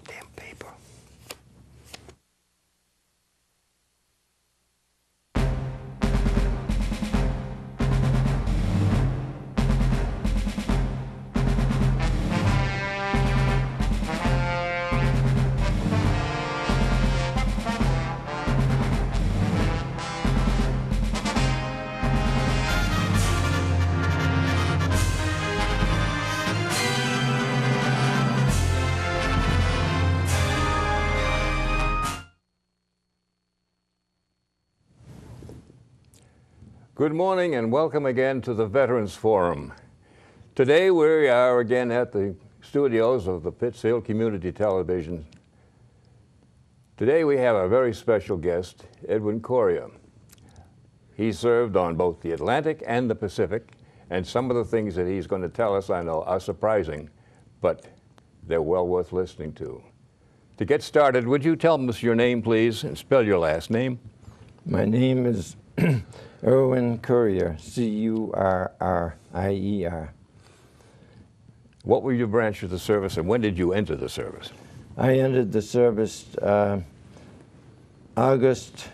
Goddamn paper. Good morning and welcome again to the Veterans Forum. Today we are again at the studios of the Pittsfield Community Television. Today we have a very special guest, Erwin Carrier. He served on both the Atlantic and the Pacific, and some of the things that he's going to tell us, I know, are surprising, but they're well worth listening to. To get started, would you tell us your name, please, and spell your last name? My name is Erwin Carrier, C-U-R-R-I-E-R. What were your branch of the service, and when did you enter the service? I entered the service August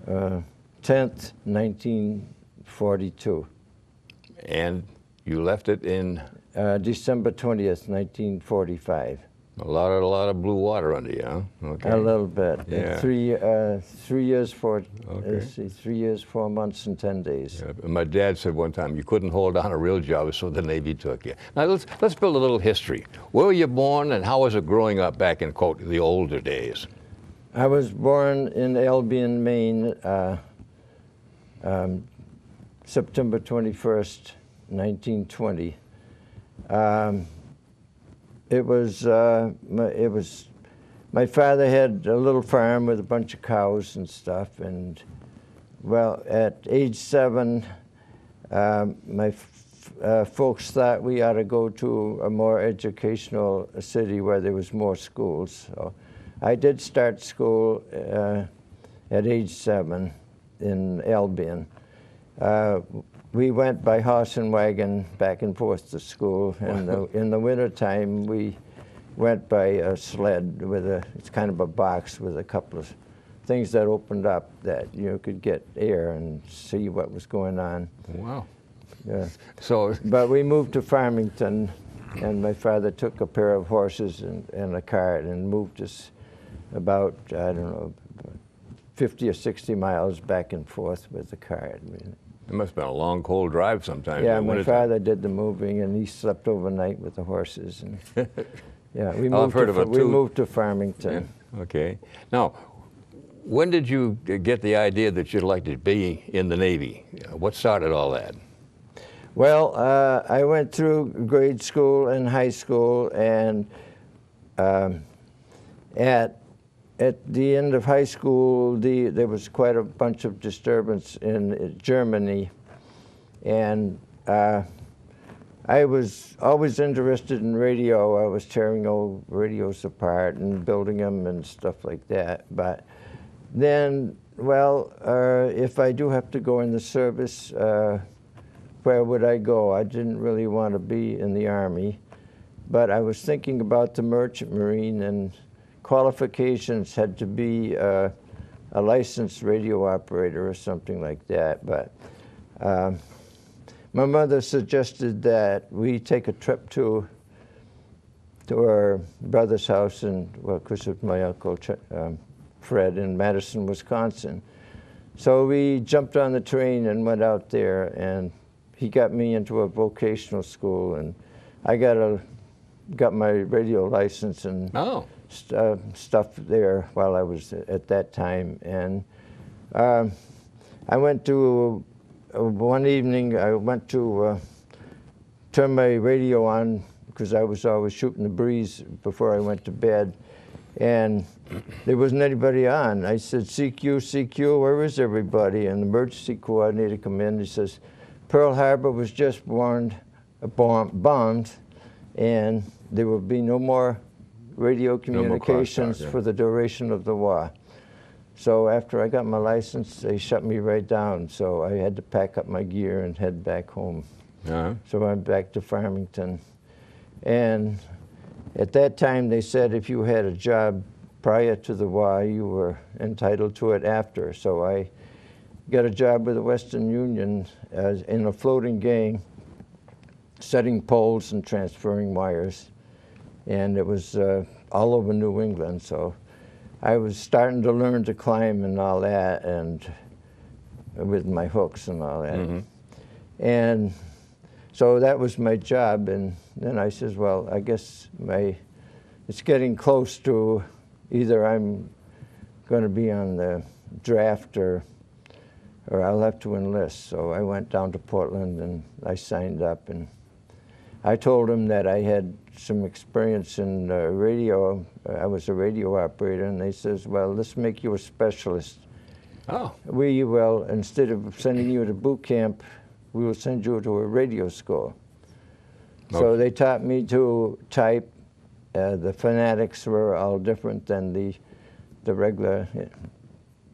10th, 1942. And you left it in? December 20th, 1945. A lot of blue water under you, huh? Okay. A little bit. Yeah. 3 years, 4 Okay. 3 years, 4 months, and 10 days. Yeah, my dad said one time you couldn't hold on a real job, so the Navy took you. Now let's build a little history. Where were you born, and how was it growing up back in, quote, the older days? I was born in Albion, Maine, September 21st, 1920. It was my father had a little farm with a bunch of cows and stuff, and well, at age 7, my folks thought we ought to go to a more educational city where there was more schools. So I did start school at age 7 in Albion. We went by horse and wagon back and forth to school. In the wintertime, we went by a sled with it's kind of a box with a couple of things that opened up that you could get air and see what was going on. Wow. Yeah. So, but we moved to Farmington, and my father took a pair of horses and a cart and moved us about, I don't know, 50 or 60 miles back and forth with the cart. it must have been a long, cold drive sometimes. Yeah, my father did the moving, and he slept overnight with the horses. And yeah, we moved to Farmington. Yeah. Okay. Now, when did you get the idea that you'd like to be in the Navy? What started all that? Well, I went through grade school and high school, and at the end of high school, there was quite a bunch of disturbance in Germany, and I was always interested in radio. I was tearing old radios apart and building them and stuff like that. But then, well, if I do have to go in the service, where would I go? I didn't really want to be in the Army, but I was thinking about the Merchant Marine, and qualifications had to be a licensed radio operator or something like that. But my mother suggested that we take a trip to our brother's house, and well, of course, with my uncle Fred in Madison, Wisconsin. So we jumped on the train and went out there, and he got me into a vocational school, and I got my radio license and stuff there while I was at that time. And I went to, one evening, I went to turn my radio on because I was always shooting the breeze before I went to bed. And there wasn't anybody on. I said, CQ, CQ, where is everybody? And the emergency coordinator come in, he says, Pearl Harbor was just bombed, and there will be no more radio communications for the duration of the war. So after I got my license, they shut me right down. So I had to pack up my gear and head back home. So I went back to Farmington. And At that time, they said if you had a job prior to the war, you were entitled to it after. So I got a job with the Western Union in a floating gang, setting poles and transferring wires. And it was all over New England. So I was starting to learn to climb and all that, and with my hooks and all that. Mm-hmm. And so that was my job. And then I says, well, I guess it's getting close to either I'm going to be on the draft or I'll have to enlist. So I went down to Portland and I signed up, and I told him that I had some experience in radio. I was a radio operator, and they says, well, let's make you a specialist. Oh. We will, instead of sending you to boot camp, we will send you to a radio school. Okay. So they taught me to type. The phonetics were all different than the regular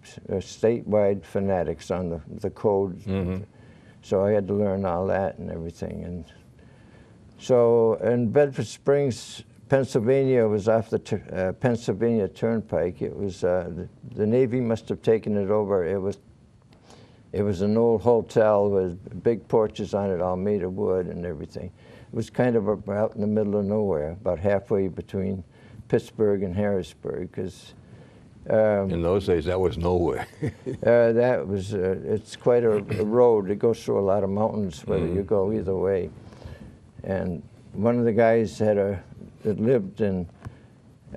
statewide phonetics on the code. Mm-hmm. So I had to learn all that and everything. And so in Bedford Springs, Pennsylvania, was off the Pennsylvania Turnpike. It was the Navy must have taken it over. It was an old hotel with big porches on it, all made of wood and everything. It was kind of out in the middle of nowhere, about halfway between Pittsburgh and Harrisburg. Because in those days, that was nowhere. that was it's quite a road. It goes through a lot of mountains, whether you go either way. And one of the guys that lived in,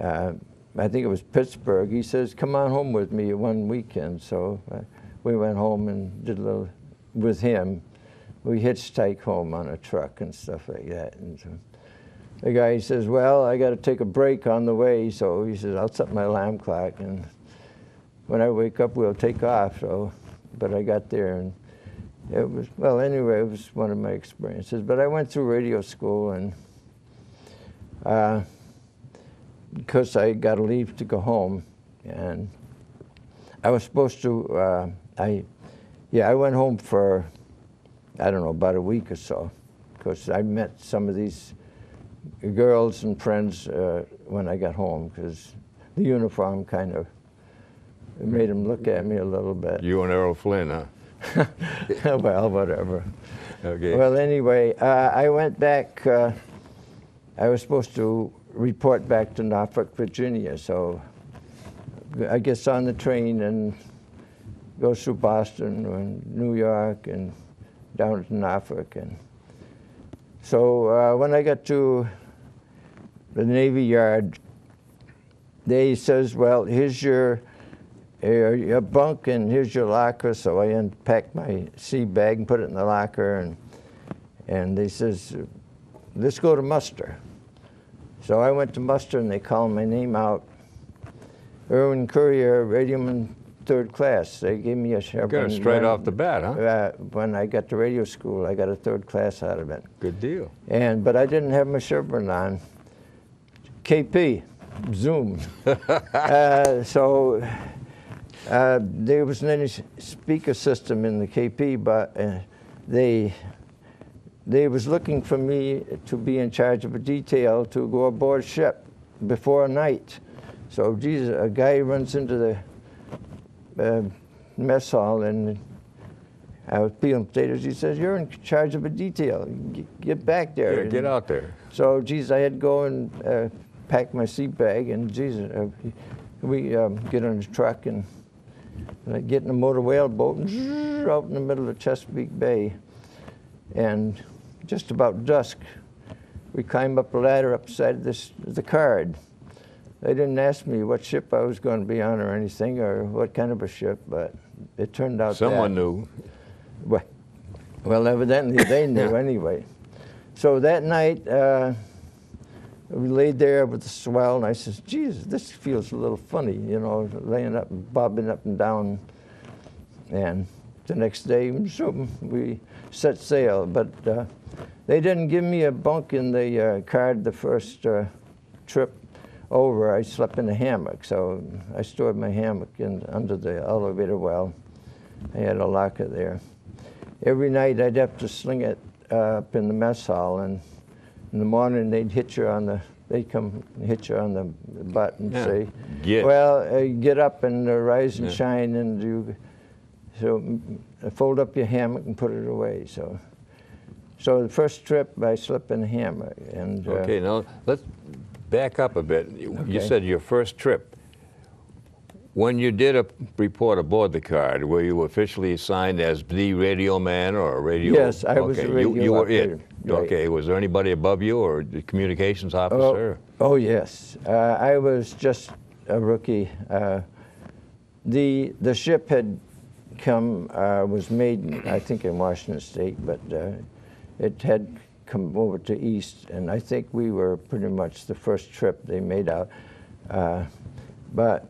I think it was Pittsburgh, he says, come on home with me one weekend. So we went home and did a little with him. We hitchhiked home on a truck and stuff like that. And so the guy says, well, I got to take a break on the way. So he says, I'll set my alarm clock, and when I wake up, we'll take off. So, but I got there, and it was, well, anyway, it was one of my experiences. But I went through radio school, and because I got to leave to go home, and I was supposed to, I went home for, I don't know, about a week or so, because I met some of these girls and friends when I got home, because the uniform kind of made them look at me a little bit. You and Errol Flynn, huh? Well, whatever. Okay. Well, anyway, I went back. I was supposed to report back to Norfolk, Virginia, so I get on the train and go through Boston and New York and down to Norfolk. And so when I got to the Navy Yard, they says, well, here's your bunk and here's your locker. So I unpacked my sea bag and put it in the locker, and they says, let's go to muster. So I went to muster, and they called my name out. Erwin Carrier, radioman, 3rd class. They gave me a sharp. Got it straight off the bat, huh? When I got to radio school, I got a 3rd class out of it. Good deal. But I didn't have my chevron on. KP, Zoom. So there wasn't any speaker system in the KP, but they was looking for me to be in charge of a detail to go aboard ship before night. So, geez, a guy runs into the mess hall, and I was peeling potatoes. He says, you're in charge of a detail. Get back there. Yeah, get out there. So, geez, I had to go and pack my seat bag, and geez, we get on the truck and get in a motor whaleboat and out in the middle of Chesapeake Bay. And just about dusk, we climbed up a ladder upside the card. They didn't ask me what ship I was going to be on or anything, or what kind of a ship, but it turned out someone knew. Well, evidently they knew anyway. So that night, we laid there with the swell, and I says, geez, this feels a little funny, you know, laying up, bobbing up and down. And the next day, we set sail, but they didn't give me a bunk in the card the first trip over. I slept in a hammock, so I stored my hammock under the elevator well. I had a locker there. Every night I'd have to sling it up in the mess hall, and in the morning they'd hit you on the they come hit you on the butt and Yeah. say, Get. well, get up and rise and Yeah. shine, and you fold up your hammock and put it away. So the first trip, I slept in a hammock. And Okay, now let's back up a bit. You Okay. said your first trip. When you did a report aboard the car, were you officially assigned as the radio man or a radio? Yes, I was Okay, a radio you were operator. it. Right. Okay, was there anybody above you or the communications officer? Oh yes, I was just a rookie. The ship had come, was made, I think, in Washington State, but it had come over to East, and I think we were pretty much the first trip they made out. But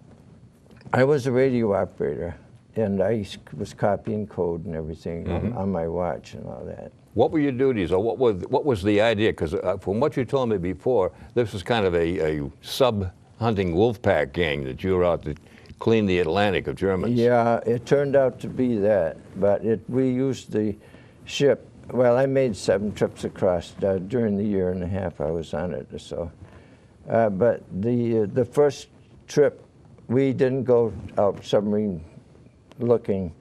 I was a radio operator, and I was copying code and everything on my watch and all that. What were your duties, or what was the idea? Because from what you told me before, this was kind of a sub-hunting wolf pack gang that you were out to clean the Atlantic of Germans. Yeah, it turned out to be that, but we used the ship. Well, I made 7 trips across during the year and a half I was on it or so. But the first trip, we didn't go out submarine looking.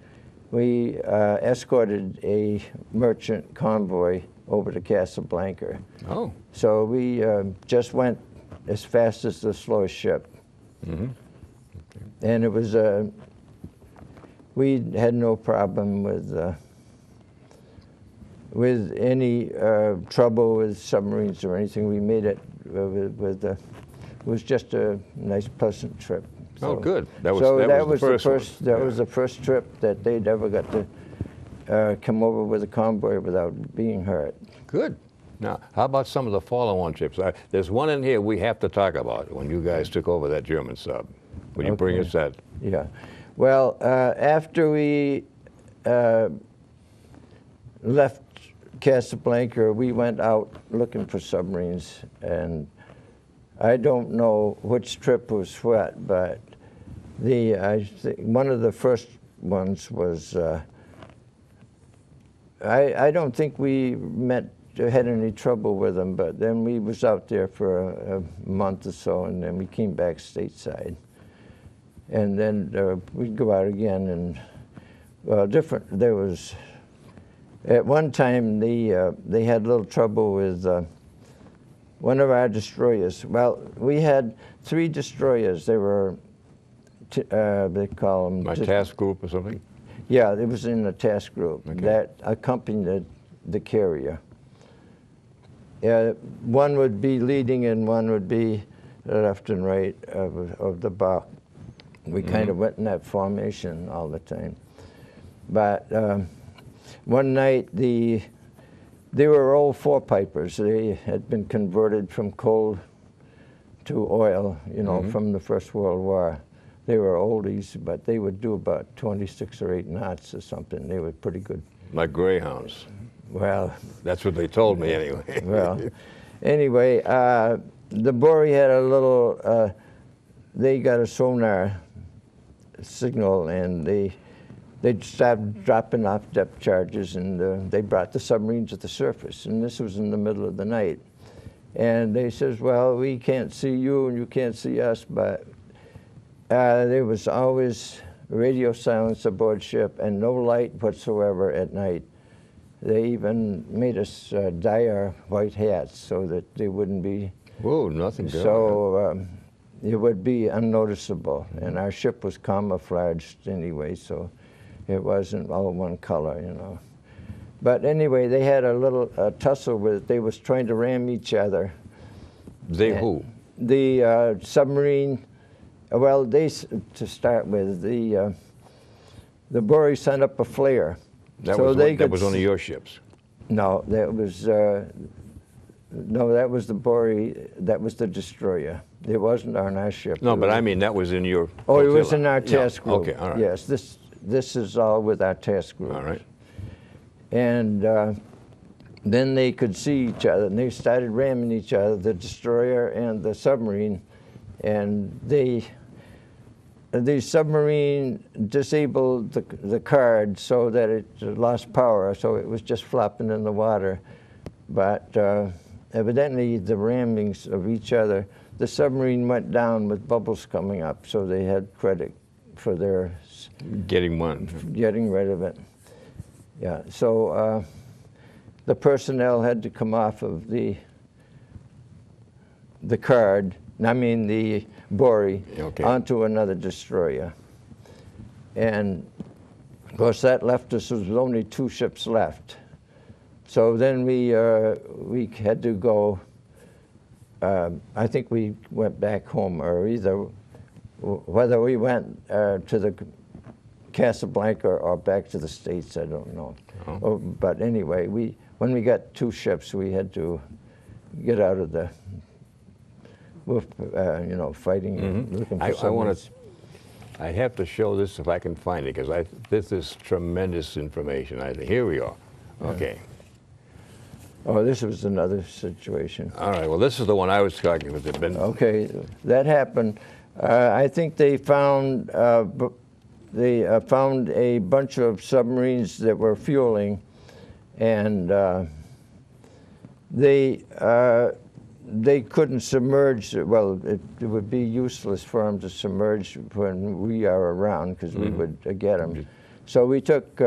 We escorted a merchant convoy over to Casablanca. Oh. So we just went as fast as the slowest ship. Mm-hmm. And it was, we had no problem with any trouble with submarines or anything. We made it it was just a nice, pleasant trip. Oh, good. That was the first trip that they'd ever got to come over with a convoy without being hurt. Good. Now, how about some of the follow-on trips? There's one in here we have to talk about when you guys took over that German sub. Would you bring us that? Yeah. Well, after we left Casablanca, we went out looking for submarines, and I don't know which trip was what, but I think one of the first ones was, I don't think we had any trouble with them, but then we was out there for a month or so, and then we came back stateside. And then we'd go out again, and there was, at one time they had a little trouble with one of our destroyers. Well, we had 3 destroyers. They were, they call them... My task group or something? Yeah, it was in a task group Okay. that accompanied the carrier. One would be leading and one would be left and right of the bow. We kind of went in that formation all the time. But one night, they were old 4-pipers. They had been converted from coal to oil, you know, from the First World War. They were oldies, but they would do about 26 or 8 knots or something. They were pretty good. Like greyhounds. Well, That's what they told me anyway. well, anyway, the Bory had a little, they got a sonar signal, and they started dropping off depth charges, and they brought the submarine to the surface, and this was in the middle of the night. And they says, well, we can't see you and you can't see us, but there was always radio silence aboard ship and no light whatsoever at night. They even made us dye our white hats so that they wouldn't be... Whoa, nothing going on. So it would be unnoticeable, and our ship was camouflaged anyway, so it wasn't all one color, you know. But anyway, they had a little tussle with, they was trying to ram each other. They who? The submarine, well, to start with, the Bory sent up a flare. That was one of your ships? No, that was the Bory, that was the destroyer. It wasn't on our ship. No, but I mean, that was in your Oh, it flotilla. was in our task group. Okay, all right. Yes, this is all with our task group. All right. And then they could see each other, and they started ramming each other, the destroyer and the submarine, and the submarine disabled the card so that it lost power, so it was just flopping in the water. But evidently the rammings of each other, the submarine went down with bubbles coming up, so they had credit for their Getting one. getting rid of it. Yeah, so the personnel had to come off of the card, I mean the Bory, Okay. onto another destroyer. And of course that left us with only 2 ships left. So then we had to go, I think we went back home, or whether we went to the Casablanca or back to the States, I don't know. Oh, but anyway, when we got 2 ships, we had to get out of the, fighting, looking for something. I have to show this if I can find it, because this is tremendous information. Here we are. Okay. Oh, this was another situation. All right. Well, this is the one I was talking with. Okay, that happened. I think they found a bunch of submarines that were fueling, and they couldn't submerge. Well, it would be useless for them to submerge when we are around, because we would get them. So we took.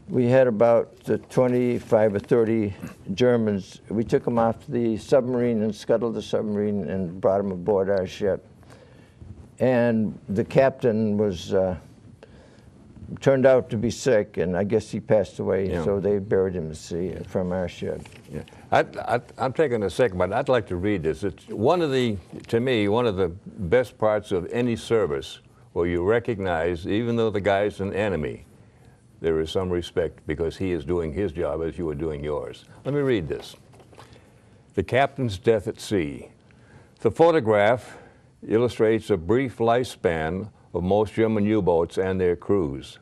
We had about 25 or 30 Germans. We took them off the submarine and scuttled the submarine and brought them aboard our ship. And the captain was turned out to be sick, and I guess he passed away. Yeah. So they buried him at sea from our ship. Yeah. I'm taking a second, but I'd like to read this. It's to me, one of the best parts of any service, where you recognize, even though the guy's an enemy, there is some respect because he is doing his job as you are doing yours. Let me read this. The captain's death at sea. The photograph illustrates a brief lifespan of most German U-boats and their crews.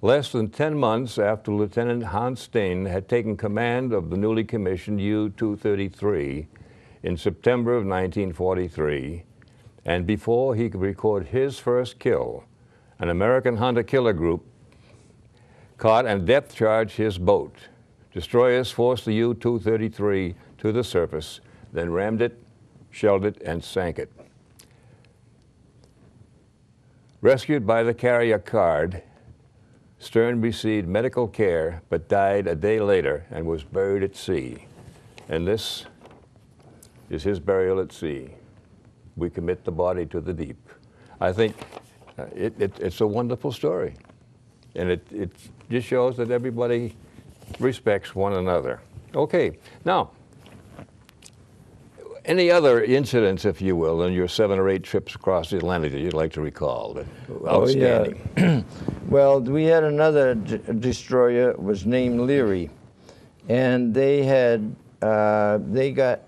Less than 10 months after Lieutenant Hans Steen had taken command of the newly commissioned U-233 in September of 1943, and before he could record his first kill, an American hunter-killer group caught and depth charged his boat. Destroyers forced the U-233 to the surface, then rammed it, shelled it, and sank it. Rescued by the carrier Card, Stern received medical care but died a day later and was buried at sea. And this is his burial at sea. We commit the body to the deep. I think it's a wonderful story. And it just shows that everybody respects one another. Okay, now, any other incidents, if you will, in your 7 or 8 trips across the Atlantic that you'd like to recall? Outstanding. Oh, yeah. Well, we had another destroyer, it was named Leary, and they got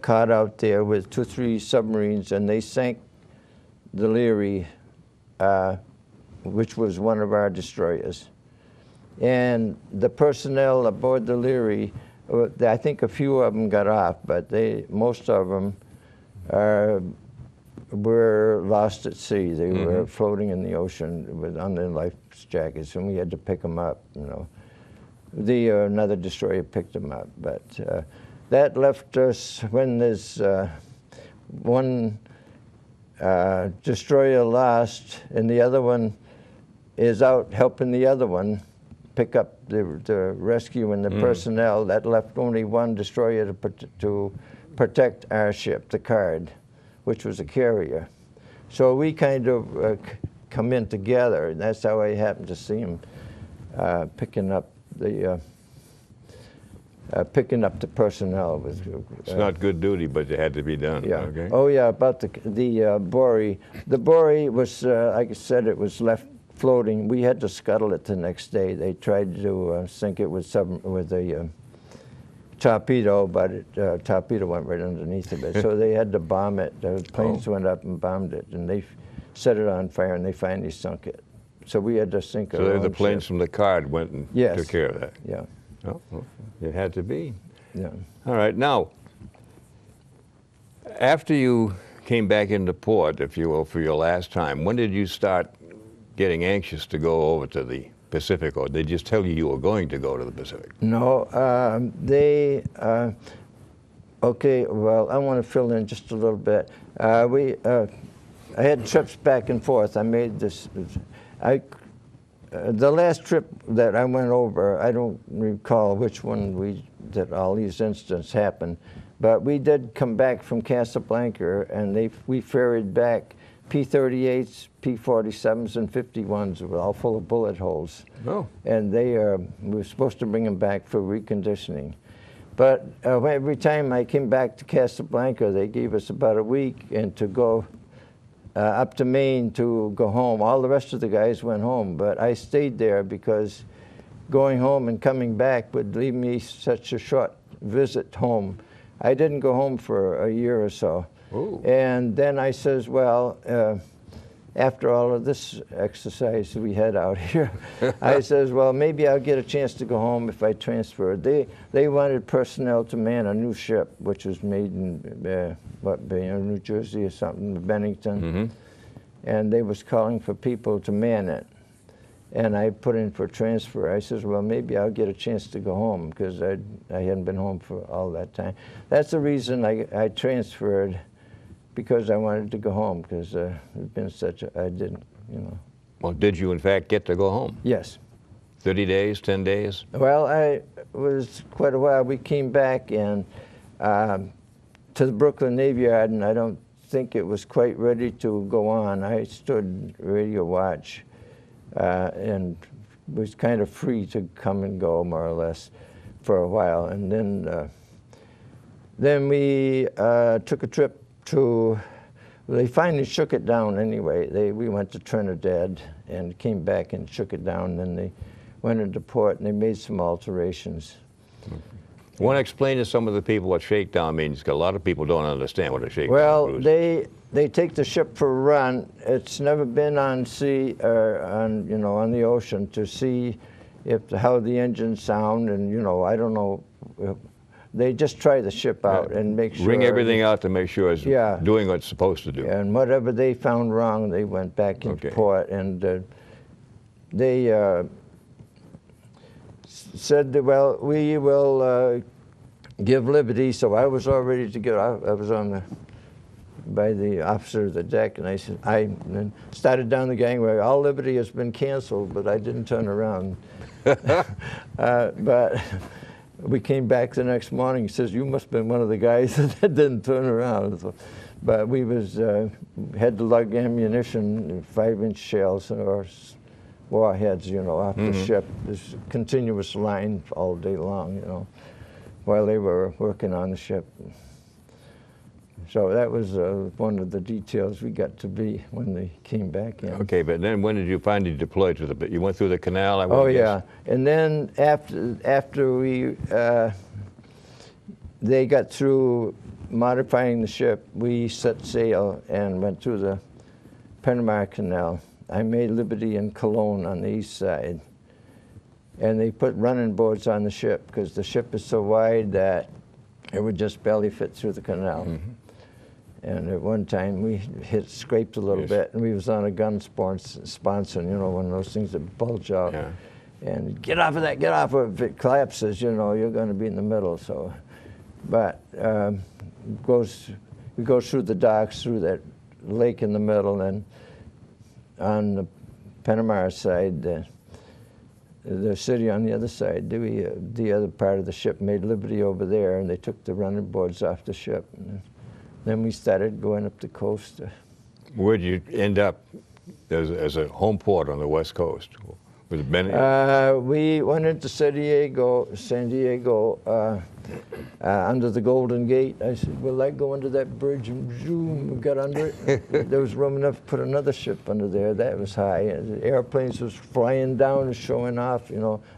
caught out there with 2 or 3 submarines, and they sank the Leary, which was one of our destroyers. And the personnel aboard the Leary, I think a few of them got off, but most of them were lost at sea. They were floating in the ocean on their life jackets, and we had to pick them up. Another destroyer picked them up, but that left us when there's one destroyer lost, and the other one is out helping the other one pick up the rescue and the personnel. That left only one destroyer to protect our ship, the Card, which was a carrier. So we kind of come in together, and that's how I happened to see him picking up the personnel. It's not good duty, but it had to be done. Yeah. Okay. Oh yeah, about the Bory. The Bory was, like I said, it was left floating. We had to scuttle it the next day. They tried to sink it with a torpedo, but torpedo went right underneath of it. So they had to bomb it. The planes went up and bombed it, and they set it on fire, and they finally sunk it. So we had to sink it. So the planes from the Card went and took care of that. Yeah. Oh, well, it had to be. Yeah. All right. Now, after you came back into port, if you will, for your last time, when did you start getting anxious to go over to the Pacific, or they just tell you were going to go to the Pacific? No, okay, well, I want to fill in just a little bit. I had trips back and forth. I made this, the last trip that I went over, I don't recall which one that all these incidents happened, but we did come back from Casablanca, and we ferried back P-38s, P-47s, and 51s. They were all full of bullet holes. Oh. And we were supposed to bring them back for reconditioning. But every time I came back to Casablanca, they gave us about a week and to go up to Maine to go home. All the rest of the guys went home, but I stayed there because going home and coming back would leave me such a short visit home. I didn't go home for a year or so. Ooh. And then I says, well, after all of this exercise we had out here, I says, well, maybe I'll get a chance to go home if I transfer. They wanted personnel to man a new ship, which was made in, New Jersey or something, Bennington. Mm-hmm. And they was calling for people to man it. And I put in for transfer. I says, well, maybe I'll get a chance to go home because I hadn't been home for all that time. That's the reason I transferred, because I wanted to go home, because it's been I didn't, you know. Well, did you in fact get to go home? Yes. 30 days, 10 days? Well, I was quite a while. We came back and to the Brooklyn Navy Yard, and I don't think it was quite ready to go on. I stood radio watch and was kind of free to come and go, more or less, for a while. And then we took a trip to, they finally shook it down anyway. We went to Trinidad and came back and shook it down. Then they went into port and they made some alterations. Want to explain to some of the people what shakedown means? Because a lot of people don't understand what a shakedown cruise is. They take the ship for a run. It's never been on sea or on the ocean to see how the engines sound, and I don't know. They just try the ship out and make sure. Bring everything out to make sure it's doing what it's supposed to do. And whatever they found wrong, they went back into port, and they said that, well, we will give liberty. So I was all ready to get off. I was by the officer of the deck, and I said, then started down the gangway. All liberty has been canceled, but I didn't turn around. But we came back the next morning. He says, you must have been one of the guys that didn't turn around. So, but we had to lug ammunition, 5-inch shells or warheads, off the ship. This continuous line all day long, while they were working on the ship. So that was one of the details we got to be when they came back in. Okay, but then when did you finally deploy to the? You went through the canal. Yeah, and then after they got through modifying the ship, we set sail and went through the Panama Canal. I made liberty in Cologne on the east side, and they put running boards on the ship because the ship is so wide that it would just barely fit through the canal. Mm-hmm. And at one time we scraped a little bit, and we was on a gun sponson, one of those things that bulge out. Yeah. And get off of that, get off of it. If it collapses, you're going to be in the middle. So, but we go through the docks, through that lake in the middle, and on the Panama side, the city on the other side, the other part of the ship made liberty over there, and they took the running boards off the ship. And then we started going up the coast. Where'd you end up as a home port on the West Coast? Was it Bennington? We went into San Diego, under the Golden Gate. I said, will I go under that bridge? And zoom, we got under it. There was room enough to put another ship under there. That was high. And the airplanes was flying down and showing off.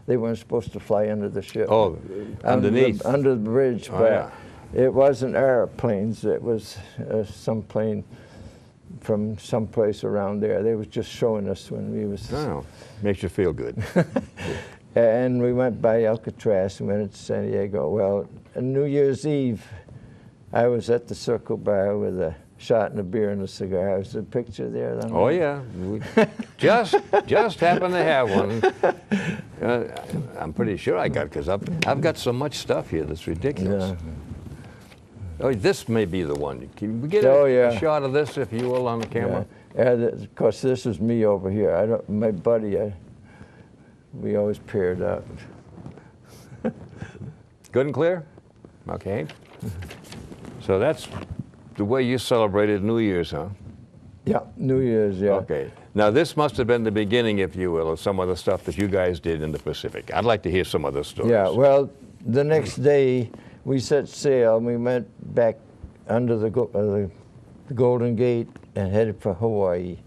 They weren't supposed to fly under the ship. Oh, underneath? Under the bridge. Oh, but yeah. It wasn't airplanes. It was some plane from someplace around there. They was just showing us when we was... Oh, makes you feel good. And we went by Alcatraz and went into San Diego. Well, on New Year's Eve, I was at the Circle Bar with shot and a beer and a cigar. Is the picture there? Then? Oh yeah, we just happen to have one. I'm pretty sure I got, because I've got so much stuff here that's ridiculous. Yeah. Oh, this may be the one. Can we get a shot of this, if you will, on the camera? Yeah. Of course, this is me over here. My buddy, we always paired up. Good and clear? Okay. So that's the way you celebrated New Year's, huh? Yeah, New Year's, yeah. Okay. Now, this must have been the beginning, if you will, of some of the stuff that you guys did in the Pacific. I'd like to hear some of those stories. Yeah, well, the next day, we set sail, and we went back under the Golden Gate and headed for Hawaii.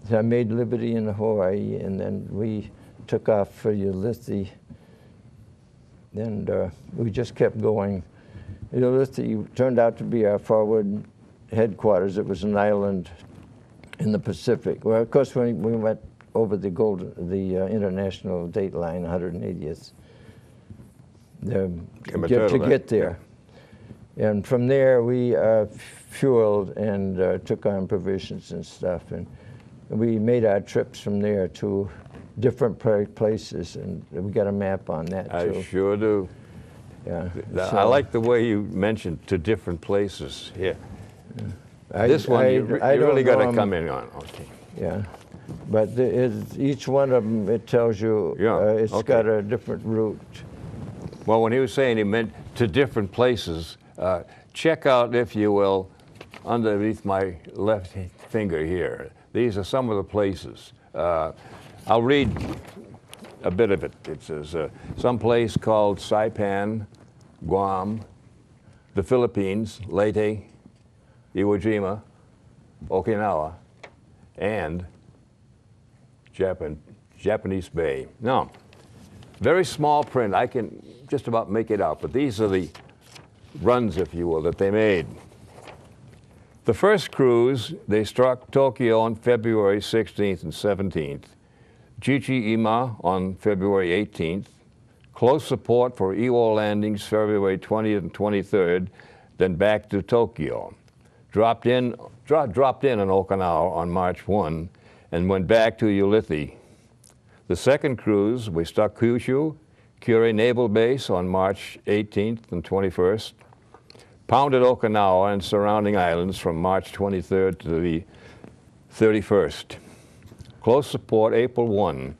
So I made Liberty in Hawaii, and then we took off for Ulithi, and we just kept going. Ulithi turned out to be our forward headquarters. It was an island in the Pacific. Well, of course, when we went over the international date line, 180th, to get there. And from there, we fueled and took on provisions and stuff. And we made our trips from there to different places, and we got a map on that, too. I sure do. Yeah. I like the way you mentioned to different places here. Yeah. This one, you really got to come in on. Okay. Yeah. But each one of them, it tells you it's got a different route. Well, when he was saying he meant to different places, check out, if you will, underneath my left finger here. These are some of the places. I'll read a bit of it. It says, some place called Saipan, Guam, the Philippines, Leyte, Iwo Okinawa, and Japanese Bay. Now, very small print. I can just about make it out, but these are the runs, if you will, that they made. The first cruise, they struck Tokyo on February 16th and 17th, Chichi-ima on February 18th, close support for Iwo landings February 20th and 23rd, then back to Tokyo. Dropped in on Okinawa on March 1 and went back to Ulithi. The second cruise, we struck Kyushu, Kure Naval Base on March 18th and 21st, pounded Okinawa and surrounding islands from March 23rd to the 31st. Close support April 1,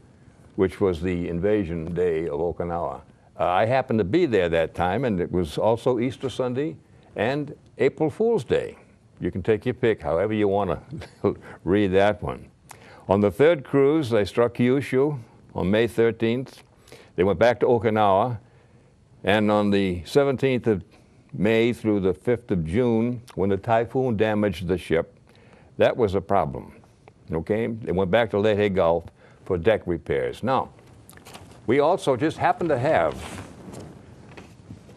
which was the invasion day of Okinawa. I happened to be there that time, and it was also Easter Sunday and April Fool's Day. You can take your pick, however you want to read that one. On the third cruise, they struck Kyushu on May 13th. They went back to Okinawa, and on the 17th of May through the 5th of June, when the typhoon damaged the ship, that was a problem. Okay, they went back to Leyte Gulf for deck repairs. Now, we also just happened to have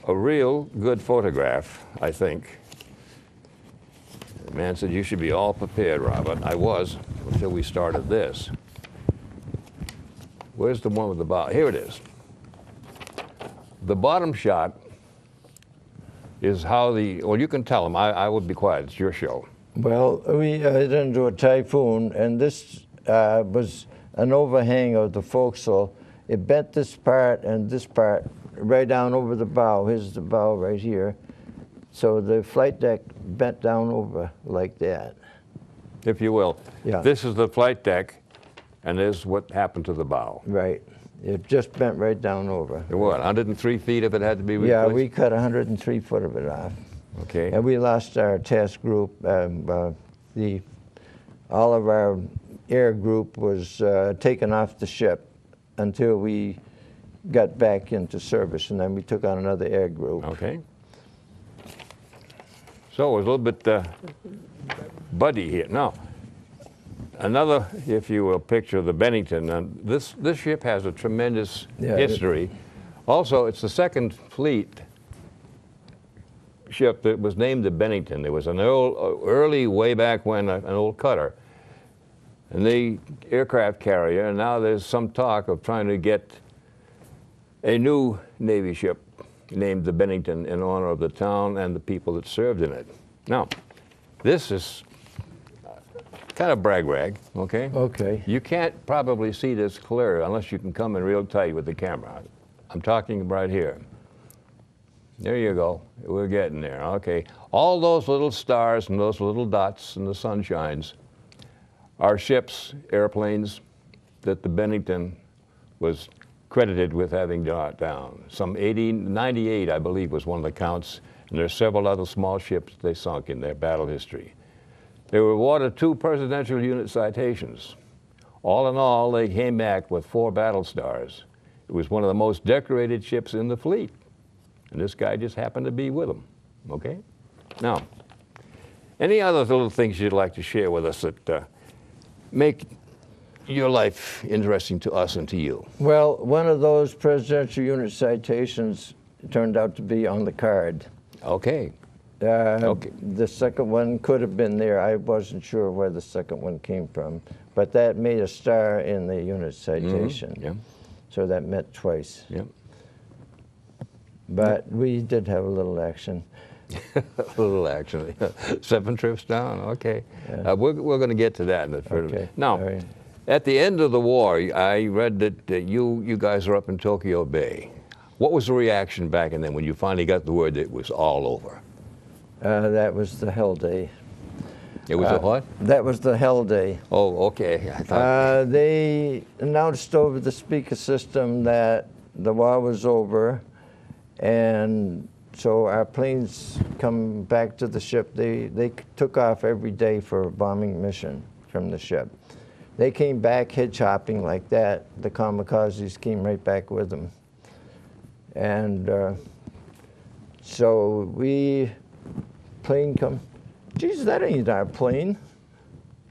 a real good photograph, I think. The man said, you should be all prepared, Robert. I was, until we started this. Where's the one with the bow? Here it is. The bottom shot is how well, you can tell them. I would be quiet. It's your show. Well, we hit into a typhoon, and this was an overhang of the forecastle. It bent this part and this part right down over the bow. Here's the bow right here. So the flight deck bent down over like that. If you will. Yeah. This is the flight deck, and this is what happened to the bow. Right. It just bent right down over. What, 103 feet if it had to be replaced? Yeah, we cut 103 foot of it off. Okay. And we lost our task group. All of our air group was taken off the ship until we got back into service, and then we took on another air group. Okay. So it was a little bit buddy here. Now, another, if you will, picture of the Bennington. And this ship has a tremendous history. Also, it's the second fleet ship that was named the Bennington. There was an early, way back when, an old cutter, and the aircraft carrier, and now there's some talk of trying to get a new Navy ship named the Bennington in honor of the town and the people that served in it. Now, This is kind of brag rag, okay? Okay. You can't probably see this clear unless you can come in real tight with the camera. I'm talking right here. There you go. We're getting there. Okay. All those little stars and those little dots and the sunshines are ships, airplanes that the Bennington was credited with having brought down. Some 98, I believe, was one of the counts, and there's several other small ships they sunk in their battle history. They were awarded 2 Presidential Unit citations. All in all, they came back with 4 battle stars. It was one of the most decorated ships in the fleet. And this guy just happened to be with them, okay? Now, any other little things you'd like to share with us that make your life interesting to us and to you? Well, one of those Presidential Unit citations turned out to be on the card. Okay. Okay. The second one could have been there. I wasn't sure where the second one came from, but that made a star in the unit citation. Mm-hmm. Yeah. So that meant twice. Yeah. But we did have a little action. A little action. 7 trips down. Okay. Yeah. We're going to get to that in a further. Okay. Now, Right. at the end of the war, I read that you guys are up in Tokyo Bay. What was the reaction back then when you finally got the word that it was all over? That was the hell day. It was a what? That was the hell day. Oh, okay. I thought. They announced over the speaker system that the war was over, and so our planes come back to the ship. They took off every day for a bombing mission from the ship. They came back hitch hopping like that. The kamikazes came right back with them. And so plane come, geez, that ain't our plane.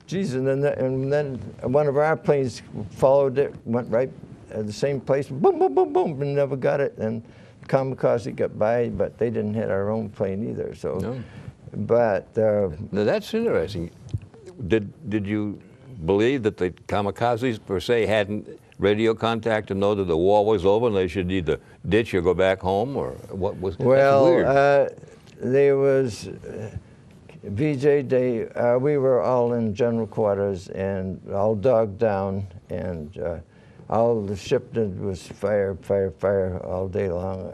Geez, and then one of our planes followed it, went right at the same place, boom, boom, boom, boom, and never got it. And kamikaze got by, but they didn't hit our own plane either. So, No. But Now that's interesting. Did you believe that the kamikazes per se hadn't radio contact to know that the war was over and they should either ditch or go back home, or what was? well, that's weird. there was VJ Day. We were all in general quarters and all dogged down, and all the ship did was fire, fire, fire all day long.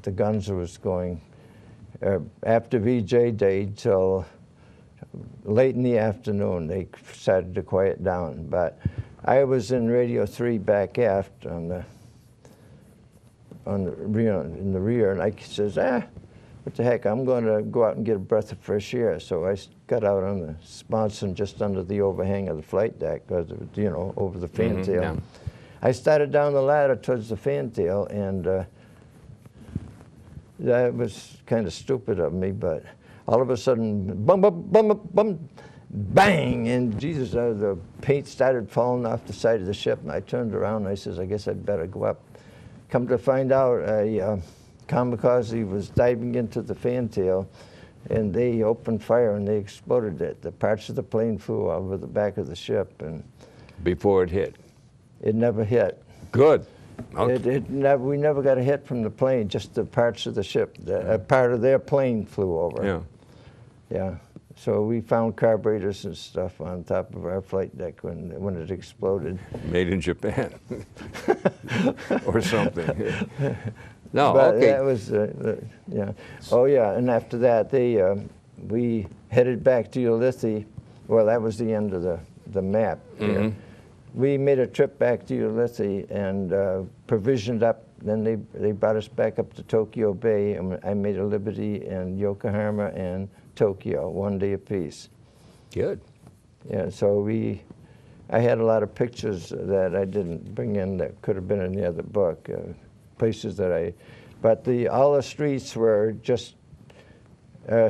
The guns was going after VJ Day till late in the afternoon. They started to quiet down, but I was in Radio 3 back aft in the rear, and I says, what the heck, I'm going to go out and get a breath of fresh air. So I got out on the sponson just under the overhang of the flight deck, you know, over the fantail. Yeah. I started down the ladder towards the fantail, and that was kind of stupid of me, but all of a sudden, bum, bum, bum, bum, bum, bang, and Jesus, the paint started falling off the side of the ship, and I turned around and I says, I guess I'd better go up. Come to find out, a kamikaze was diving into the fantail, and they opened fire and they exploded it. The parts of the plane flew over the back of the ship, and Before it hit. it never hit. Good. Okay. We never got a hit from the plane, just the parts of the ship. A part of their plane flew over. Yeah. Yeah. So we found carburetors and stuff on top of our flight deck when it exploded. Made in Japan. Or something. No, But okay. that was, yeah. Oh, yeah, and after that, we headed back to Ulithi. Well, that was the end of the map here. Mhm. We made a trip back to Ulithi and provisioned up. Then they brought us back up to Tokyo Bay, and I made a Liberty in Yokohama and Tokyo, 1 day apiece. Good. Yeah, so I had a lot of pictures that I didn't bring in that could have been in the other book, places that but all the streets were just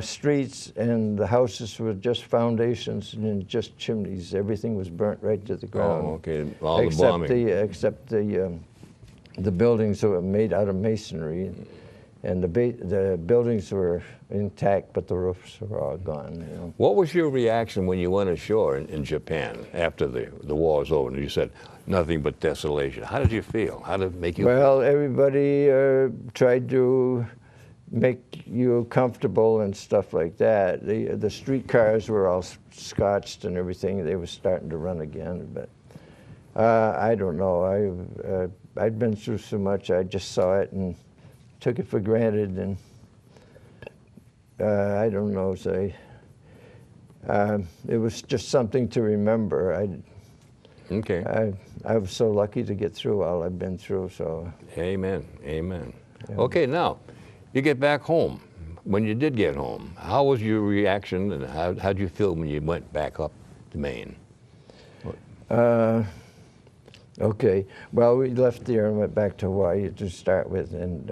streets, and the houses were just foundations and just chimneys. Everything was burnt right to the ground. Oh, okay. All the bombing. Except the buildings were made out of masonry, and the buildings were intact, but the roofs were all gone. You know. What was your reaction when you went ashore in Japan after the war was over and you said nothing but desolation? How did you feel? How did it make you feel? Well, everybody tried to make you comfortable and stuff like that. The streetcars were all scotched and everything. They were starting to run again, but I don't know. I'd been through so much. I just saw it and took it for granted, and I don't know. So it was just something to remember. Okay. I was so lucky to get through all I've been through. So. Amen. Amen. Yeah. Okay, now you get back home. When you did get home, how was your reaction, and how did you feel when you went back up to Maine? Okay. Well, we left there and went back to Hawaii to start with, and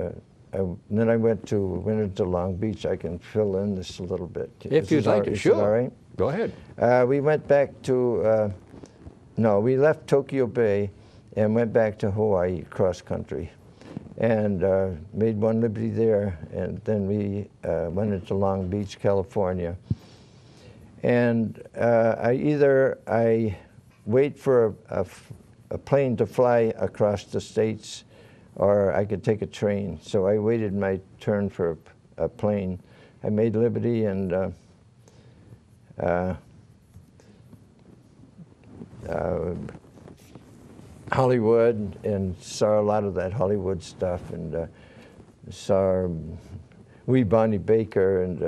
then I went into Long Beach. I can fill in this a little bit. If you'd like to, sure. All right. Go ahead. We went back to. No, we left Tokyo Bay and went back to Hawaii cross country, and made one Liberty there, and then we went into Long Beach, California. And I wait for a plane to fly across the states, or I could take a train. So I waited my turn for a plane. I made Liberty and Hollywood, and saw a lot of that Hollywood stuff, and saw Wee Bonnie Baker and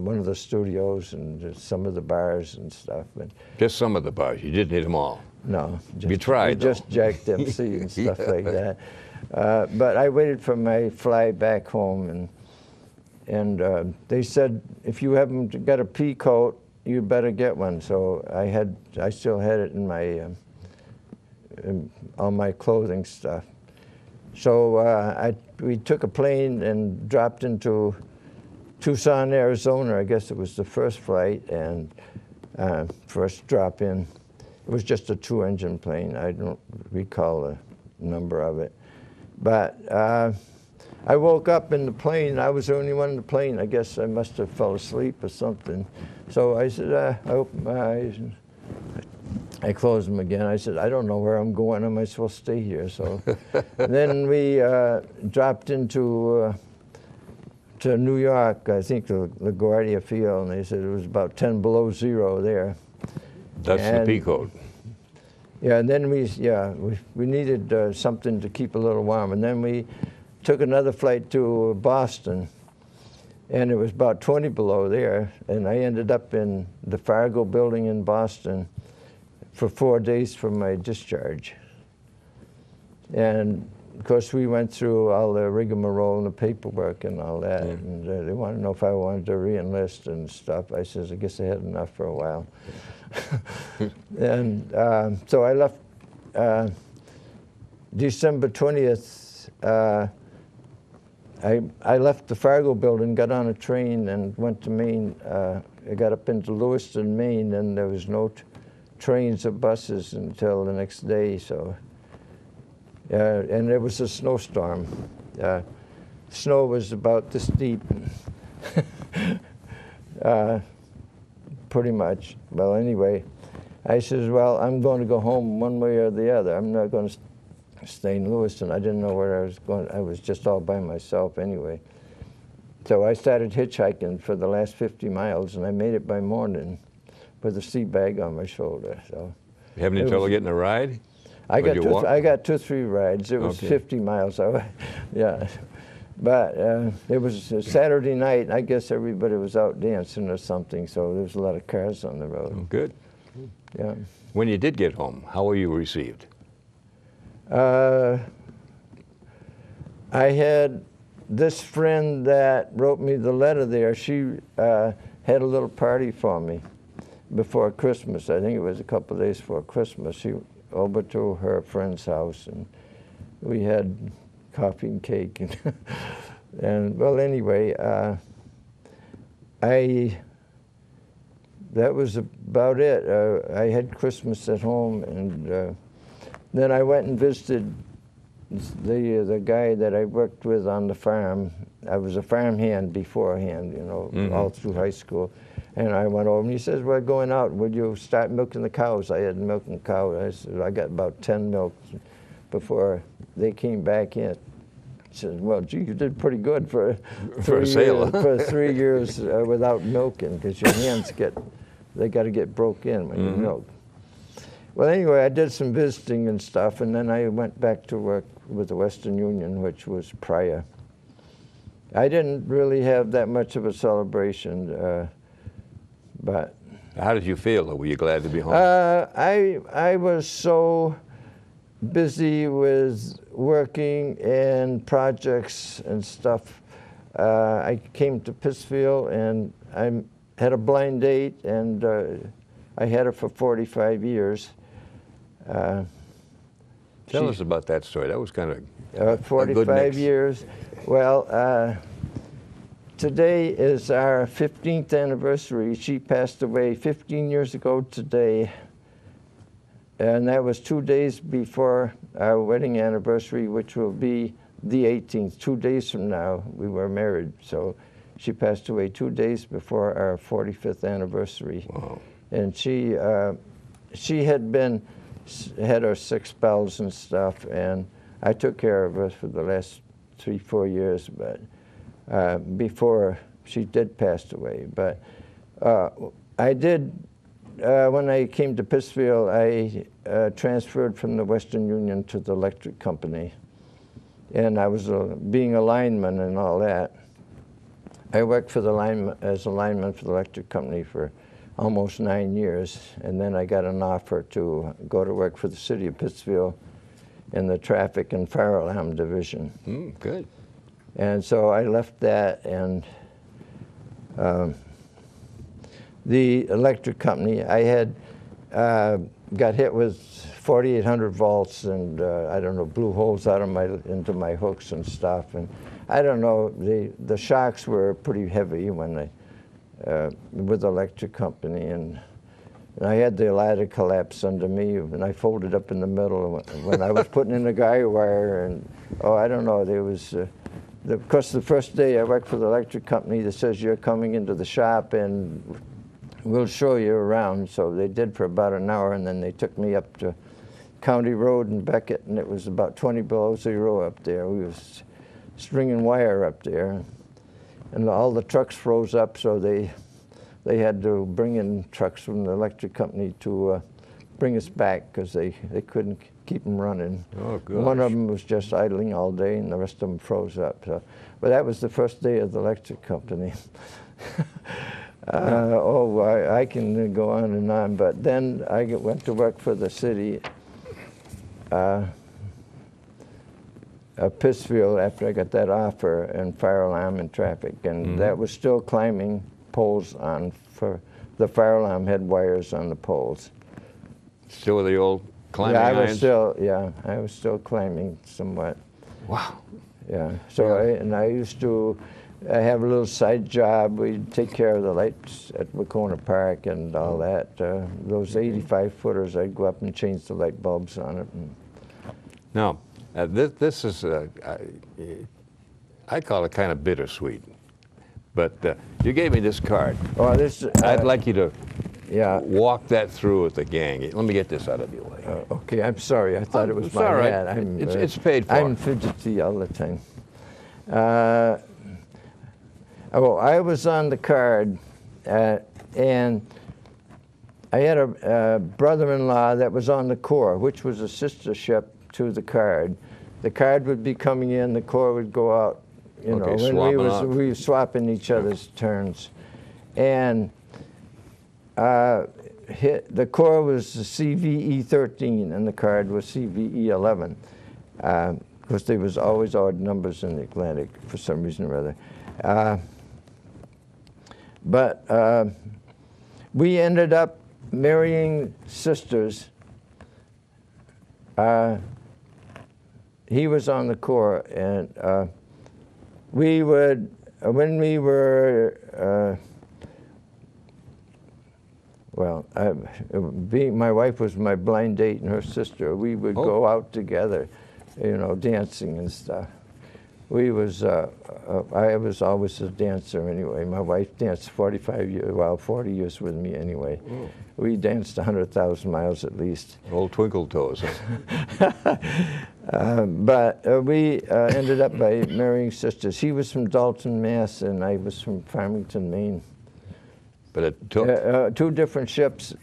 one of the studios, and some of the bars and stuff. But Just some of the bars. You didn't hit them all. no, You tried, though. just Jack Dempsey and stuff like that. But I waited for my fly back home, and they said, if you haven't got a pea coat, you better get one. So I still had it in my all my clothing stuff. So we took a plane and dropped into Tucson, Arizona. I guess it was the first flight and first drop in. It was just a 2-engine plane. I don't recall the number of it. But I woke up in the plane. I was the only one in the plane. I guess I must have fell asleep or something. So I said, I opened my eyes and I closed them again. I said, I don't know where I'm going. Am I supposed to stay here? So then we dropped into to New York, I think the LaGuardia Field, and they said it was about 10 below zero there. That's the pea coat. Yeah, and then we needed something to keep a little warm. And then we took another flight to Boston, and it was about 20 below there. And I ended up in the Fargo building in Boston for 4 days from my discharge. And of course, we went through all the rigmarole and the paperwork and all that. And they wanted to know if I wanted to re-enlist and stuff. I says, I guess I had enough for a while. And so I left December 20th. I left the Fargo building, got on a train, and went to Maine. I got up into Lewiston, Maine, and there was no trains or buses until the next day. So, and it was a snowstorm. Snow was about this deep, pretty much. Well, anyway, I says, well, I'm going to go home one way or the other. I'm not going to stay in Lewiston. I didn't know where I was going. I was just all by myself anyway. So I started hitchhiking for the last 50 miles, and I made it by morning with a sea bag on my shoulder. So You having any trouble getting a ride? I got 2 or 3 rides. It was 50 miles. Yeah. But it was a Saturday night. I guess everybody was out dancing or something, so there was a lot of cars on the road. Oh, good. Yeah. When you did get home, how were you received? I had this friend that wrote me the letter there. She had a little party for me before Christmas. I think it was a couple of days before Christmas. She over to her friend's house, and we had coffee and cake. And well, anyway, that was about it. I had Christmas at home, and then I went and visited the guy that I worked with on the farm. I was a farmhand beforehand, you know, all through high school. And I went over, and he says, we're going out. Would you start milking the cows? I had milking cows. I said, I got about 10 milks before they came back in. said, well, gee, you did pretty good for For a sailor. for 3 years without milking, because your hands they got to get broke in when you milk. Well, anyway, I did some visiting and stuff, and then I went back to work with the Western Union, which was prior. I didn't really have that much of a celebration, but... How did you feel? Were you glad to be home? I was so busy with working and projects and stuff. I came to Pittsfield, and I had a blind date, and I had her for 45 years. Tell us about that story. That was kind of 45 years. Well, today is our 15th anniversary. She passed away 15 years ago today, and that was 2 days before our wedding anniversary, which will be the 18th. 2 days from now, we were married. So she passed away 2 days before our 45th anniversary. Wow. And she had her 6 spells and stuff, and I took care of her for the last 3-4 years, but before she did pass away. But I did, when I came to Pittsfield, I transferred from the Western Union to the electric company, and I was being a lineman and all that. I worked for as a lineman for the electric company for almost 9 years, and then I got an offer to go to work for the city of Pittsfield in the traffic and fire alarm division. Good. And so I left that, and the electric company, I had got hit with 4,800 volts, and I don't know, blew holes out of into my hooks and stuff, and I don't know, the shocks were pretty heavy when with the electric company, and I had the ladder collapse under me, and I folded up in the middle when I was putting in the guy wire, and I don't know, there was, because the first day I worked for the electric company, that says you're coming into the shop and we'll show you around. So they did for about an hour, and then they took me up to County Road in Beckett, and it was about 20 below zero up there. We was stringing wire up there, and all the trucks froze up, so they had to bring in trucks from the electric company to bring us back, because they couldn't keep them running. Oh, gosh. One of them was just idling all day, and the rest of them froze up. So, but that was the first day of the electric company. I can go on and on, but then I went to work for the city of Pittsfield after I got that offer in fire alarm and traffic, and that was still climbing poles for the fire alarm had wires on the poles. Still with the old climbing irons? I was still climbing somewhat. Wow. Yeah. So I used to have a little side job. We'd take care of the lights at Wacona Park and all that. Those 85-footers, I'd go up and change the light bulbs on it. Now, this is, I call it kind of bittersweet. But you gave me this card. Oh, this. I'd like you to walk that through with the gang. Let me get this out of your way. Okay, I'm sorry. I thought it was my all right. hat. It's paid for. I'm fidgety all the time. I was on the card, and I had a brother-in-law that was on the Corps, which was a sister ship to the card. The card would be coming in, the Corps would go out. You know, when we were swapping each other's turns, and the Corps was CVE 13, and the card was CVE 11, because there was always odd numbers in the Atlantic for some reason or other. But we ended up marrying sisters. He was on the Corps, and we would, when we were, my wife was my blind date and her sister. We would go out together, you know, dancing and stuff. I was always a dancer anyway. My wife danced 40 years with me anyway. Oh. We danced 100,000 miles at least. Old twinkle toes. Huh? But we ended up by marrying sisters. He was from Dalton, Mass., and I was from Farmington, Maine. But it took... Two different ships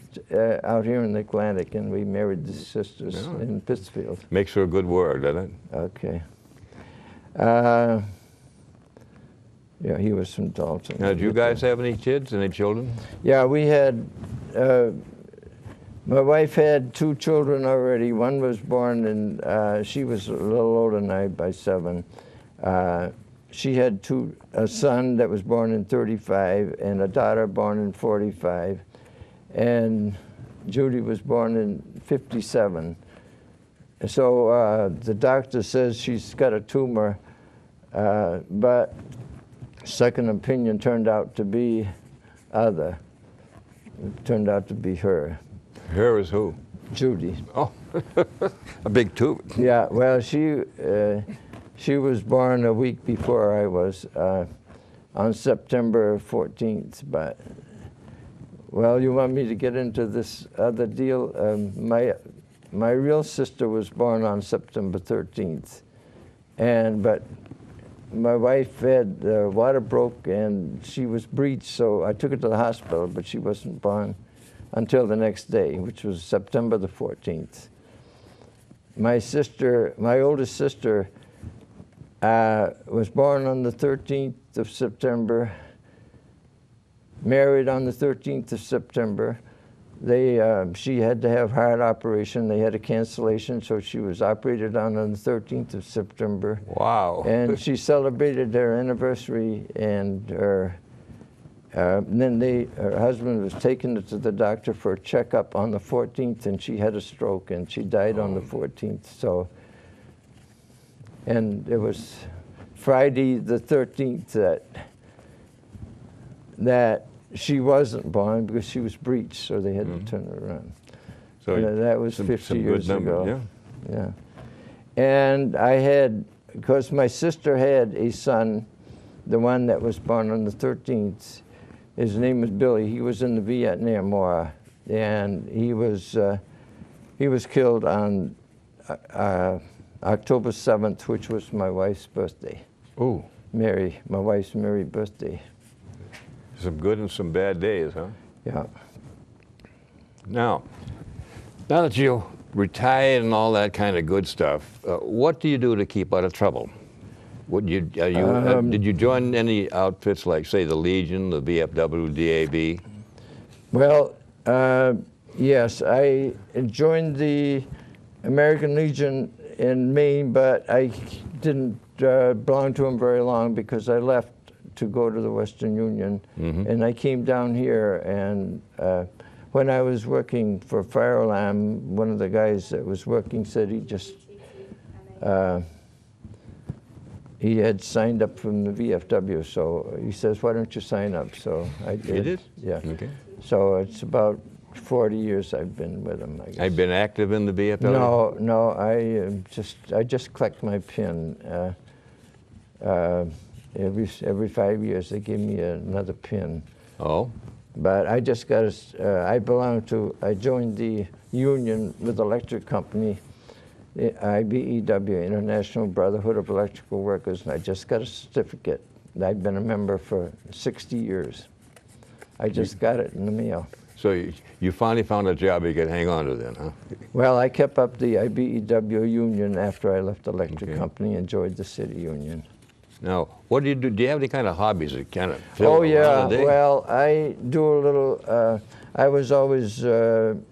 out here in the Atlantic, and we married the sisters in Pittsfield. Makes for a good word, doesn't it? Okay. Yeah, he was from Dalton. Now, did you guys have any kids, any children? Yeah, we had... my wife had 2 children already. One was born in, she was a little older than I by 7. She had a son that was born in 35 and a daughter born in 45. And Judy was born in 57. So the doctor says she's got a tumor, but second opinion turned out to be other. It turned out to be her. Her is who? Judy. Oh, a big tube. Yeah, well, she was born a week before I was, on September 14th. But, well, you want me to get into this other deal? My real sister was born on September 13th, but my wife had water broke and she was breached, so I took her to the hospital, but she wasn't born until the next day, which was September the 14th. My oldest sister, was born on the 13th of September, married on the 13th of September. She had to have heart operation. They had a cancellation, so she was operated on the 13th of September. Wow. And she celebrated their anniversary, and then her husband was taken to the doctor for a checkup on the 14th, and she had a stroke, and she died on the 14th. So, and it was Friday the 13th that she wasn't born because she was breached, so they had to turn her around. So that was 50 years ago. Yeah. And I had, because my sister had a son, the one that was born on the 13th. His name was Billy. He was in the Vietnam War, and he was killed on October 7th, which was my wife's birthday. Ooh. My wife's Mary birthday. Some good and some bad days, huh? Yeah. Now that you're retired and all that kind of good stuff, what do you do to keep out of trouble? Did you join any outfits like, say, the Legion, the VFW, DAB? Well, yes, I joined the American Legion in Maine, but I didn't belong to them very long because I left to go to the Western Union. And I came down here, and when I was working for Fire Alarm, one of the guys that was working said he had signed up from the VFW, so he says, why don't you sign up? So I did. You did? Yeah. Okay. So it's about 40 years I've been with him, I guess. Have you been active in the VFW? No, I just collect my pin. Every 5 years they give me another pin. Oh. But I just got I joined the union with the electric company, the IBEW, International Brotherhood of Electrical Workers, and I just got a certificate. I've been a member for 60 years. I just got it in the mail. So you finally found a job you could hang on to then, huh? Well, I kept up the IBEW union after I left the electric company and joined the city union. Now, what do you do? Do you have any kind of hobbies that kind of fill the day? Well, I do a little, I was always, I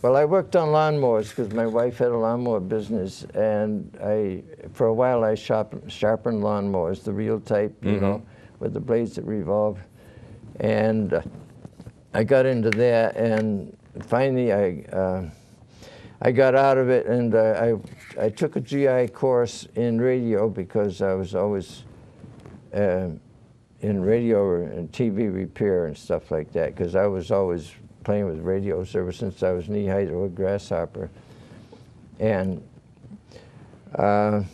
worked on lawnmowers because my wife had a lawnmower business, and for a while I sharpened lawnmowers, the real type, you know, with the blades that revolve. And I got into that, and finally I got out of it, and I took a GI course in radio because I was always in radio and TV repair and stuff like that, because I was always playing with radios ever since I was knee-height or a grasshopper. And let's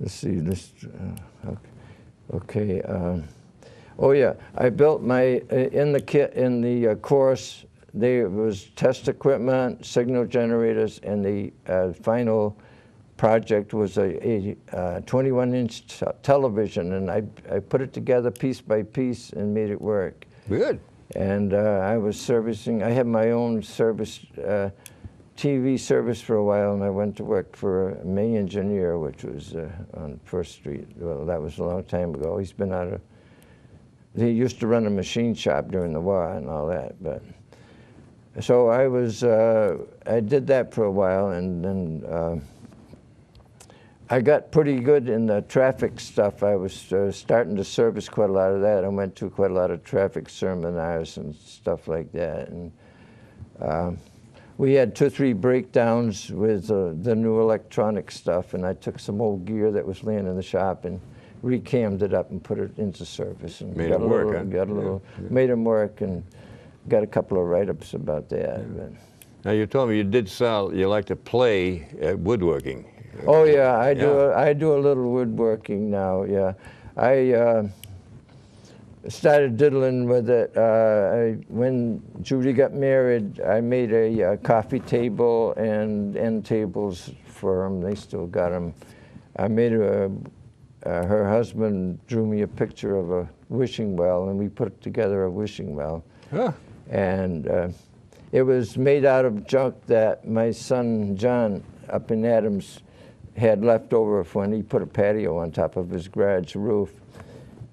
see, okay. Oh yeah, I built in the course, there was test equipment, signal generators, and the final project was a 21-inch television, and I put it together piece by piece and made it work. Good. And I was servicing, I had my own service, TV service for a while, and I went to work for May Engineer, which was on First Street. Well, that was a long time ago. He's been out of, he used to run a machine shop during the war and all that, but. So I was, I did that for a while, and then I got pretty good in the traffic stuff. I was starting to service quite a lot of that. I went to quite a lot of traffic seminars and stuff like that. And we had 2 or 3 breakdowns with the new electronic stuff, and I took some old gear that was laying in the shop and recammed it up and put it into service. And made it work, huh? Got a little, made them work, and got a couple of write-ups about that. Yeah. Now you told me you did sell, you like to play at woodworking. Oh yeah, I do. I do a little woodworking now. Yeah, I started diddling with it. When Judy got married, I made a coffee table and end tables for them. They still got them. I made her husband drew me a picture of a wishing well, and we put together a wishing well. Huh. And it was made out of junk that my son John up in Adams had left over when he put a patio on top of his garage roof,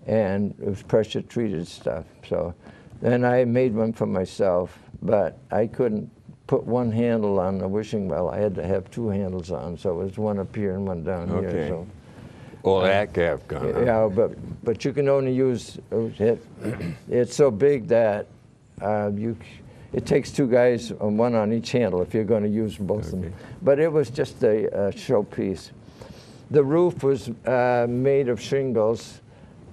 and it was pressure treated stuff. So then I made one for myself, but I couldn't put one handle on the wishing well. I had to have 2 handles on, so it was one up here and one down here. So. Well, that calf gun. Yeah, but you can only use it. It's so big that it takes 2 guys, one on each handle, if you're going to use both of them. But it was just a showpiece. The roof was made of shingles.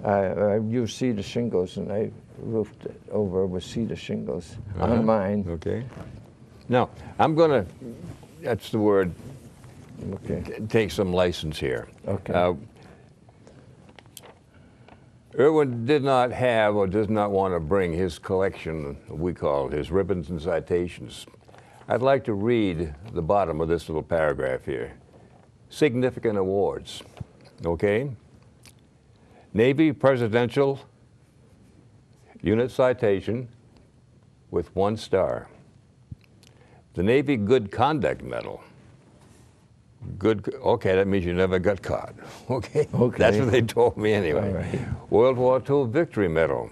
I used cedar shingles, and I roofed it over with cedar shingles on mine. Okay. Now, I'm going to, that's the word, take some license here. Okay. Erwin did not have or does not want to bring his collection, we call it, his ribbons and citations. I'd like to read the bottom of this little paragraph here. Significant awards, okay? Navy Presidential Unit Citation with 1 star. The Navy Good Conduct Medal. Good, okay, that means you never got caught. Okay? That's what they told me anyway. All right. World War II Victory Medal.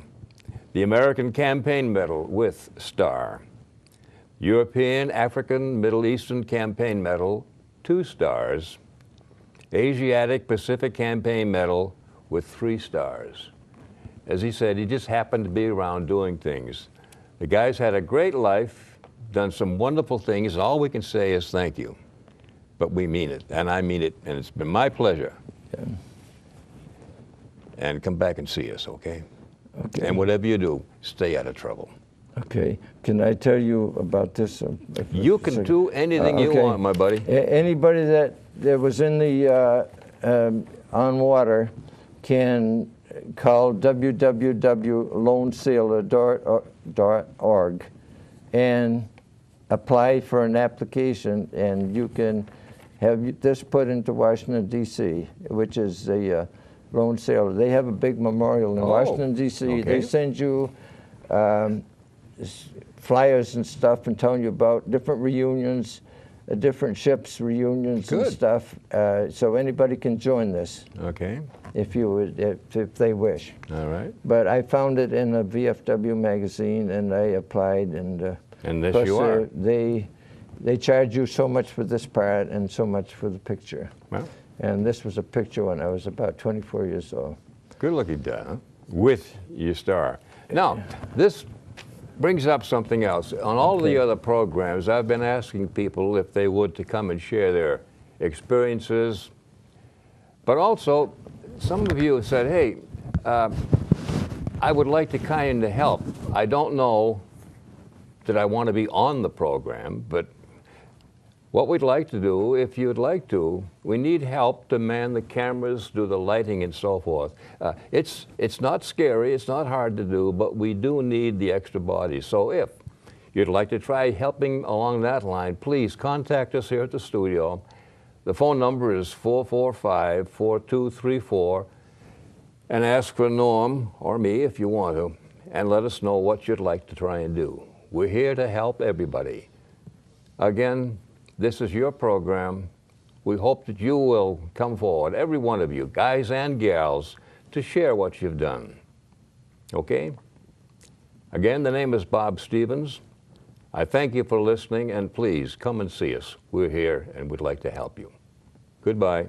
The American Campaign Medal with star. European, African, Middle Eastern Campaign Medal, 2 stars. Asiatic Pacific Campaign Medal with 3 stars. As he said, he just happened to be around doing things. The guy's had a great life, done some wonderful things, and all we can say is thank you. But we mean it, and I mean it, and it's been my pleasure. Yeah. And come back and see us, okay? Okay. And whatever you do, stay out of trouble. Okay. Can I tell you about this? You can do anything you want, my buddy. Anybody that was in the on water can call www.loansailor.org and apply for an application, and you can have this put into Washington, D.C., which is the Lone Sailor. They have a big memorial in Washington, D.C. Okay. They send you flyers and stuff and telling you about different reunions, different ships reunions and stuff. So anybody can join this. Okay. If you would, if they wish. All right. But I found it in a VFW magazine, and I applied, and this you are. They charge you so much for this part and so much for the picture. Well. And this was a picture when I was about 24 years old. Good looking guy, huh? With your star. Now, this brings up something else. On all the other programs, I've been asking people if they would to come and share their experiences. But also, some of you have said, hey, I would like to kind of help. I don't know that I want to be on the program, but what we'd like to do, if you'd like to, we need help to man the cameras, do the lighting, and so forth. It's not scary, it's not hard to do, but we do need the extra bodies. So if you'd like to try helping along that line, please contact us here at the studio. The phone number is 445-4234, and ask for Norm or me if you want to, and let us know what you'd like to try and do. We're here to help everybody. Again, this is your program. We hope that you will come forward, every one of you, guys and gals, to share what you've done. Okay? Again, the name is Bob Stevens. I thank you for listening, and please come and see us. We're here and we'd like to help you. Goodbye.